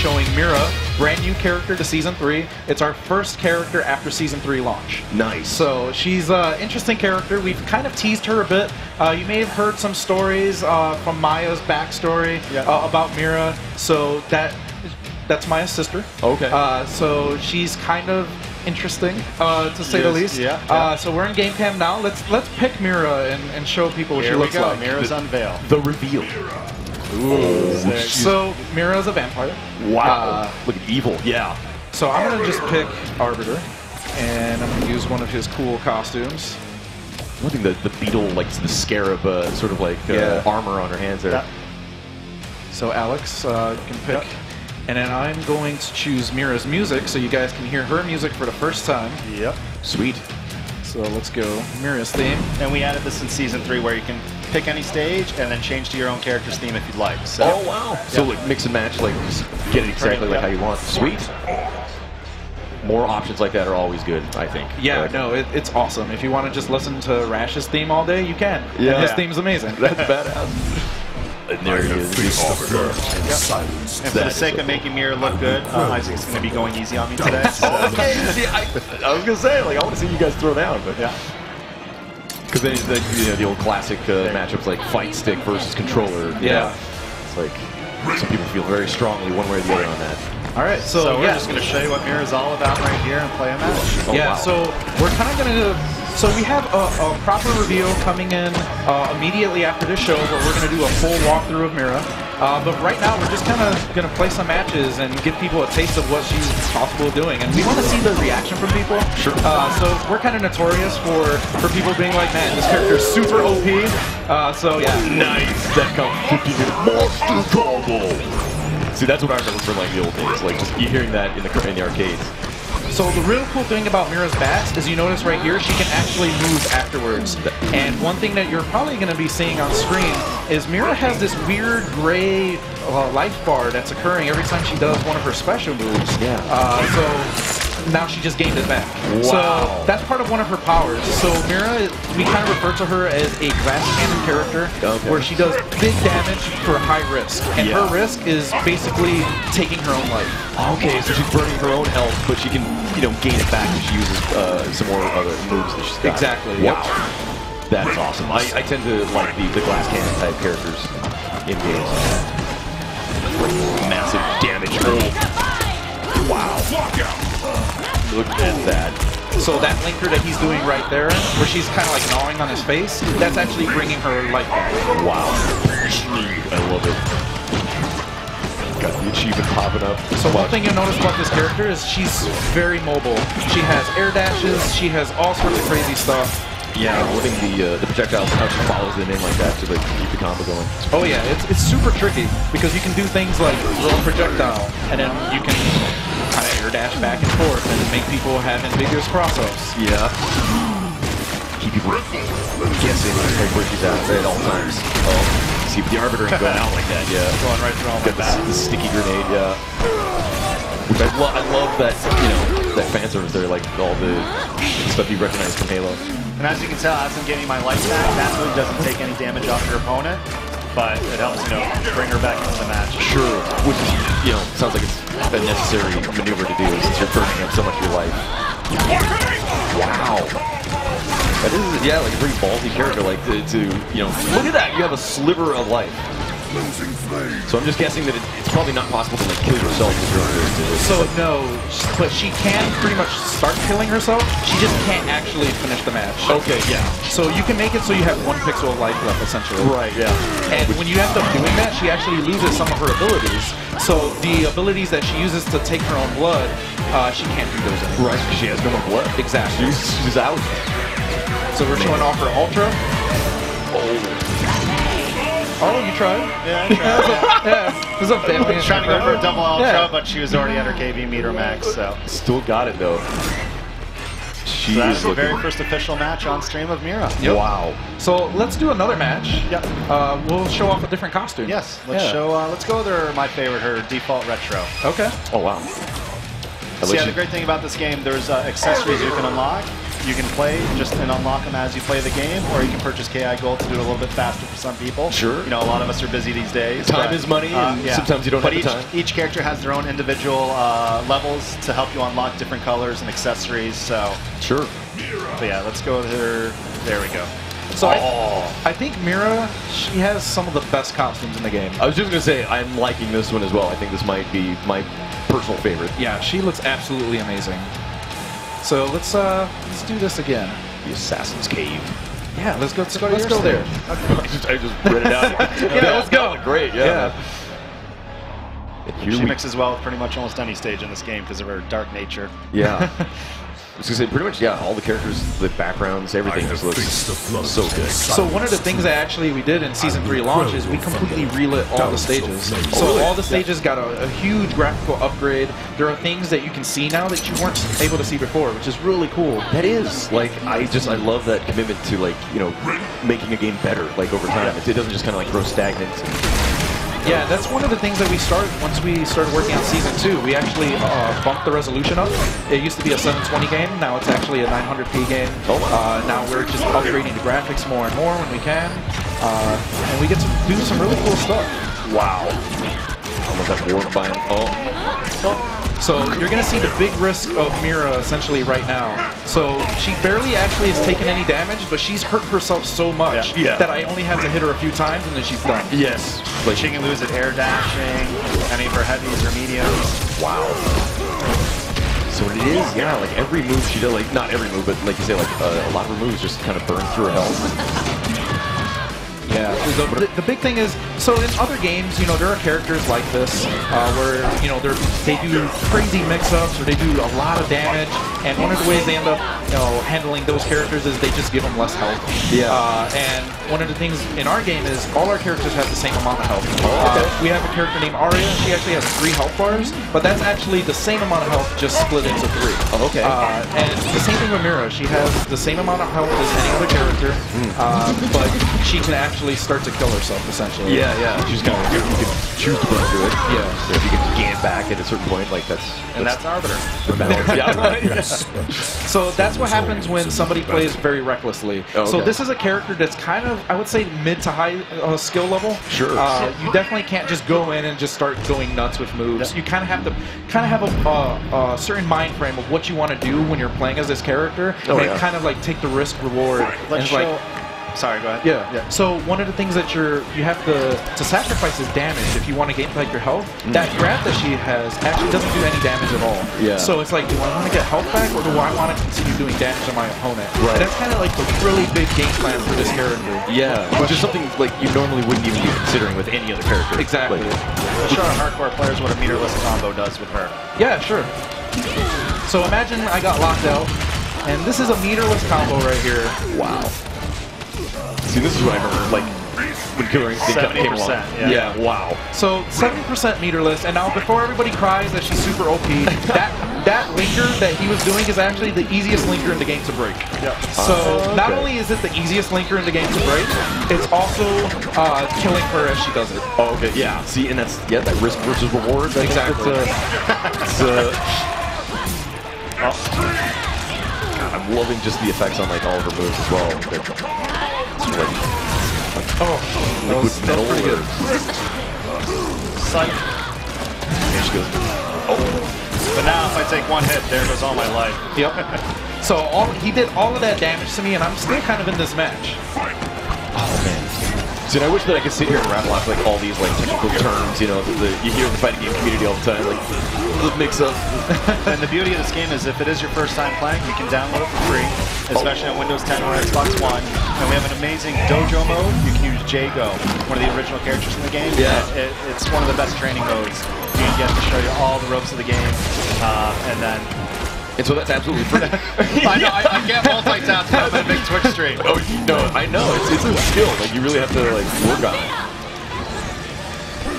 showing Mira, brand new character to Season 3. It's our first character after Season 3 launch. Nice. So she's an interesting character. We've kind of teased her a bit. You may have heard some stories from Maya's backstory about Mira. So that's Maya's sister. Okay. So she's kind of interesting, to say the least. So we're in game cam now. Let's pick Mira and show people what she looks like. Mira's unveil. The reveal. Ooh. So Mira's a vampire. Wow. Look at evil. Yeah. So I'm gonna just pick Arbiter, and I'm gonna use one of his cool costumes. I think the beetle, like the scarab, sort of like armor on her hands there. So Alex can pick. And then I'm going to choose Mira's music so you guys can hear her music for the first time. Yep. Sweet. So let's go Mira's theme. And we added this in Season 3 where you can pick any stage and then change to your own character's theme if you'd like. So, oh, wow. So like mix and match, like just get it exactly like how you want. Sweet. More options like that are always good, I think. Yeah, no, it's awesome. If you want to just listen to Rash's theme all day, you can. Yeah. And his theme's amazing. That's badass. And there he is. And for the sake of making Mira look good, Isaac's going to be going easy on me today. So. Okay, see, I was going to say, like, I want to see you guys throw down, but yeah. Because then, you know, the old classic matchups like fight stick versus controller. Yeah. It's like, some people feel very strongly one way or the other on that. All right, so we're just going to show you what Mira's all about right here and play a match. Oh, yeah, wow. so we're kind of going to... So we have a proper reveal coming in immediately after this show, where we're going to do a full walkthrough of Mira. But right now, we're just kind of going to play some matches and give people a taste of what she's capable of doing. And we want to see the reaction from people. Sure. So we're kind of notorious for people being like, man, this character is super OP. So yeah. Nice. That comes 50 monster combo. See, that's what I remember from like the old days, like just you hearing that in the arcades. So the real cool thing about Mira's bats is you notice right here, she can actually move afterwards. And one thing that you're probably going to be seeing on screen is Mira has this weird gray life bar that's occurring every time she does one of her special moves. Yeah. So now she just gained it back. Wow. So that's part of one of her powers. So Mira, we kind of refer to her as a glass cannon character, where she does big damage for high risk. And her risk is basically taking her own life. Okay, so she's burning her own health, but she can, you know, gain it back if she uses some more other moves that she's got. Exactly. Wow. That is awesome. I tend to like the glass cannon type characters in games. Massive damage. Oh. Wow. Look at that. So that linker that he's doing right there, where she's kind of like gnawing on his face, that's actually bringing her life back. Wow. I love it. Got the achievement popping up. So one thing you'll notice about this character is she's very mobile. She has air dashes, she has all sorts of crazy stuff. Yeah, loving the projectiles, how she follows them in like that to like, keep the combo going. Oh yeah, it's super tricky, because you can do things like throw a projectile, and then you can kind of air dash back and forth and make people have ambiguous cross-ups. Yeah. Keep people guessing like where she's at all times. Oh, see, the Arbiter ain't going out like that, Going right through all my Got the sticky grenade, Which I love that, you know, that fan service there, like all the stuff you recognize from Halo. And as you can tell, as I'm getting my life back, that move doesn't take any damage off your opponent, but it helps, you know, bring her back into the match. Sure. Which is, you know, sounds like it's a necessary maneuver to do since you're burning up so much of your life. Wow. That is, yeah, like a pretty ballsy character, like to you know, look at that, you have a sliver of life. So I'm just guessing that it's probably not possible to like kill yourself with your own. So no, but she can pretty much start killing herself. She just can't actually finish the match. Okay, yeah. So you can make it so you have 1 pixel of life left, essentially. Right, yeah. And when you end up doing that, she actually loses some of her abilities. So the abilities that she uses to take her own blood, she can't do those anymore. Right, she has no more blood. Exactly. She's out. So we're showing off her Ultra. Oh, you tried? Yeah, I tried. Yeah. This is a I was trying to go for a double Ultra, but she was already at her KV meter max, so. Still got it, though. So that's the very first official match on stream of Mira. Yep. Wow. So let's do another match. Yep. We'll show off a different costume. Yes. Let's show. Let's go with my favorite, her default retro. Okay. Oh wow. I So yeah, the great thing about this game, there's accessories you can unlock. You can play just and unlock them as you play the game, or you can purchase KI Gold to do it a little bit faster for some people. Sure. You know, a lot of us are busy these days. Time is money, and sometimes you don't have the time. Each character has their own individual levels to help you unlock different colors and accessories. So sure. But yeah, let's go there. There we go. So I think Mira, she has some of the best costumes in the game. I was just going to say, I'm liking this one as well. I think this might be my personal favorite. Yeah, she looks absolutely amazing. So let's do this again. The Assassin's Cave. Yeah, let's go there. I just read it out. Yeah, let's go. Great, yeah. She mixes well with pretty much almost any stage in this game because of her dark nature. Yeah. I was going to say, pretty much, yeah, all the characters, the backgrounds, everything just looks so good. So one of the things that actually we did in Season 3 launch is we completely relit all the stages. So all the stages got a huge graphical upgrade. There are things that you can see now that you weren't able to see before, which is really cool. That is, like, I love that commitment to, like, you know, making a game better, like, over time. It doesn't just kind of, like, grow stagnant. Yeah, that's one of the things that we started once we started working on Season 2. We actually bumped the resolution up. It used to be a 720 game, now it's actually a 900p game. Now we're just upgrading the graphics more and more when we can. And we get to do some really cool stuff. Wow. Almost that war bind. So you're going to see the big risk of Mira essentially right now. So she barely actually has taken any damage, but she's hurt herself so much that I only have to hit her a few times and then she's done. Yes. Like she can lose at air dashing, any of her heavies or mediums. Wow. So it is, yeah, like every move she does, like not every move, but like you say, like a lot of her moves just kind of burn through her health. Yeah, the big thing is, so in other games, you know, there are characters like this where, you know, they do crazy mix-ups or they do a lot of damage, and one of the ways they end up, you know, handling those characters is they just give them less health. Yeah. And one of the things in our game is all our characters have the same amount of health. We have a character named Arya. She actually has 3 health bars, but that's actually the same amount of health just split into 3. Oh, okay. And the same thing with Mira. She has the same amount of health as any other character, but she can actually start to kill herself, essentially. Yeah, yeah. She's kind of, you can choose to burn through it. Yeah. If you can gain back at a certain point, like that's Arbiter. Yeah. So that's what happens when somebody plays very recklessly. So this is a character that's kind of, I would say, mid to high skill level. Sure. You definitely can't just go in and just start going nuts with moves. You kind of have to have a certain mind frame of what you want to do when you're playing as this character, and kind of like take the risk reward. Let's show. Sorry, go ahead. Yeah. So one of the things that you have to sacrifice is damage if you want to gain like your health. That grab that she has actually doesn't do any damage at all. Yeah. So it's like, do I want to get health back or do I want to continue doing damage to my opponent? Right. And that's kind of like the really big game plan for this character. Yeah. Which is something like you normally wouldn't even be considering with any other character. Exactly. We'll show our hardcore players what a meterless combo does with her. Yeah, sure. So imagine I got locked out, and this is a meterless combo right here. Wow. See, this is what I remember, like, when Killer Instinct came along. Yeah, wow. So, 70% meterless, and now before everybody cries that she's super OP, that linker that he was doing is actually the easiest linker in the game to break. Yep. So, not only is it the easiest linker in the game to break, it's also killing her as she does it. Oh, okay, yeah. See, and that's, that risk versus reward. Exactly. God, I'm loving just the effects on, like, all of her moves as well. That was pretty good. Psych. And she goes, But now if I take one hit, there goes all my life. Yep. So he did all of that damage to me, and I'm still kind of in this match. oh man. See, and I wish that I could sit here and rattle off like all these like technical terms, you know, you hear in the fighting game community all the time, like the mix-up. And the beauty of this game is if it is your first time playing, you can download it for free, especially on Windows 10 or Xbox One. And we have an amazing dojo mode. You can use Jago, one of the original characters in the game. Yeah. It's one of the best training modes. You can get to show you all the ropes of the game, and then... And so that's absolutely free. I know, I can't multitask, but I'm in a big Twitch stream. Oh, no, I know. It's a skill. Like, you really have to, like, work on it.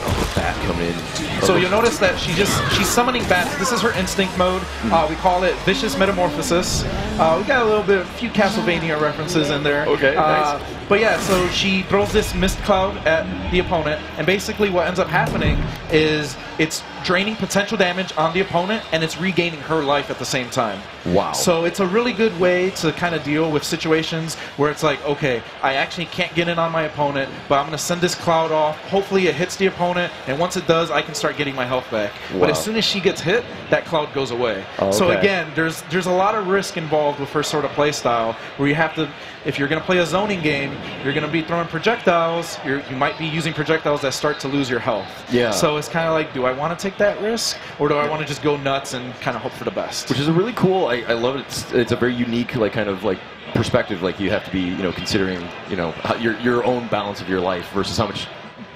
Oh, bat. Come in. So you'll notice that she's summoning bats. This is her instinct mode. We call it Vicious Metamorphosis. We got a few Castlevania references in there. Okay, nice. But yeah, so she throws this mist cloud at the opponent, and basically what ends up happening is it's draining potential damage on the opponent, and it's regaining her life at the same time. Wow. So it's a really good way to kind of deal with situations where it's like, okay, I actually can't get in on my opponent, but I'm going to send this cloud off. Hopefully it hits the opponent, and once it does, I can start getting my health back. Wow. But as soon as she gets hit, that cloud goes away. Oh, so okay. again, there's a lot of risk involved with her sort of play style, where you have to, if you're going to play a zoning game, you're going to be throwing projectiles. You might be using projectiles that start to lose your health. Yeah. So it's kind of like, do I want to take that risk, or do I want to just go nuts and kind of hope for the best? Which is a really cool. I love it. It's a very unique, like, kind of like perspective. Like, you have to be, you know, considering, you know, how your own balance of your life versus how much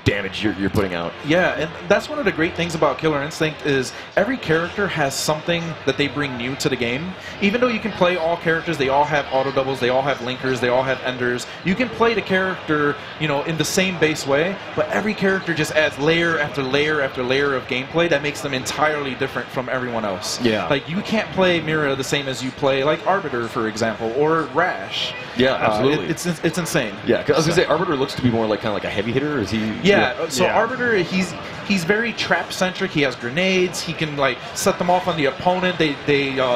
damage you're putting out. Yeah, and that's one of the great things about Killer Instinct is every character has something that they bring new to the game. Even though you can play all characters, they all have auto doubles, they all have linkers, they all have enders. You can play the character, you know, in the same base way, but every character just adds layer after layer after layer of gameplay that makes them entirely different from everyone else. Yeah. Like, you can't play Mira the same as you play, like, Arbiter, for example, or Rash. Yeah, absolutely. It's insane. Yeah, 'cause I was gonna say Arbiter looks to be more like kind of like a heavy hitter. Is he? Yeah, so Yeah. Arbiter, he's very trap-centric. He has grenades. He can, like, set them off on the opponent. They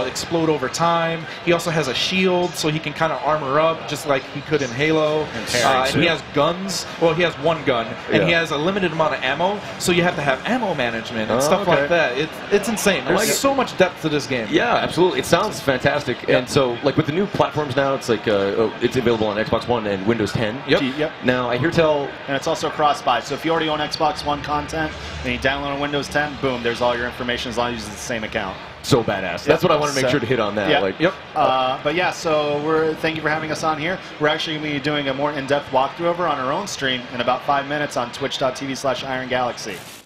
explode over time. He also has a shield, so he can kind of armor up, just like he could in Halo. And he has guns. Well, he has one gun, and he has a limited amount of ammo, so you have to have ammo management and stuff like that. It's insane. There's like it. so much depth to this game. Yeah, absolutely. It sounds fantastic. Yeah. And so, like, with the new platforms now, it's like it's available on Xbox One and Windows 10. Yep. Yep. Now I hear tell. And it's also cross-buy. So if you already own Xbox One content and you download on Windows 10, boom, there's all your information as long as you use the same account. So badass. That's what I want to make So- sure to hit on that. Yeah. Like, Yep. But yeah, so thank you for having us on here. We're actually going to be doing a more in-depth walkthrough over on our own stream in about 5 minutes on twitch.tv/IronGalaxy.